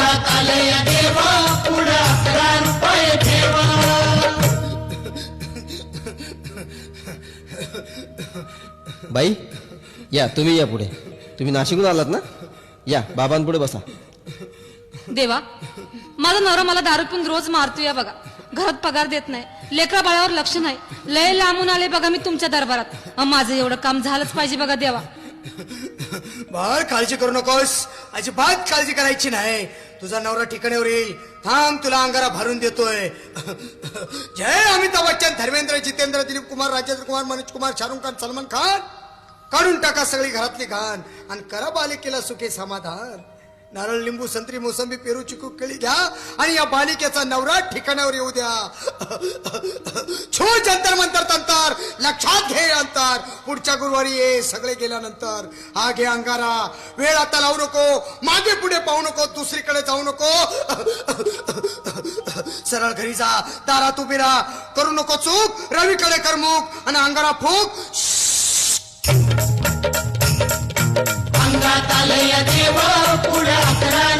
अंगात आलंय देवा पुढं 11 रुपये ठेवा. बाई या, तुम्ही या पुढे. तुम्ही नाशिकहून आलात ना? या बाबांपुढे बसा. देवा, माझा नवरा मला दारू पिऊन रोज मारतोय बघा. घरात पगार देत नाही, लेकरा बाळावर लक्ष नाही. लय लांबून आले बघा मी तुमच्या दरबारात. माझं एवढं काम झालंच पाहिजे बघा देवा. बाळ काळजी करू नकोस, अजिबात काळजी करायची नाही. तुझा नवरा ठिकाणीवर येईल. थांब, तुला अंगारा भरून देतोय. जय अमिताभ बच्चन, धर्मेंद्र, जितेंद्र, दिलीप कुमार, राजेंद्र कुमार, मनोज कुमार, शाहरुख खान, सलमान खान. काढून टाका सगळी घरातली घाण आणि करा बालिकेला सुखी समाधान. नारळ, लिंबू, संत्री, मोसंबी, पेरू, चिकू, केळी घ्या आणि या बालिकेचा नवरा ठिकाणावर येऊ द्या. छो जंतर मंतर तंतर, लक्षात घे अंतर. पुढच्या गुरुवारी ये, सगळे गेल्यानंतर. हा घे अंगारा. वेळ आता लावू नको, मागे पुढे पाहू नको, दुसरीकडे जाऊ नको. सरळ घरी जा, दारात उभी राहा. करू नको चूक, रवीकडे करमुक आणि अंगारा फूक. अंगात आलंय देवा पुढं 11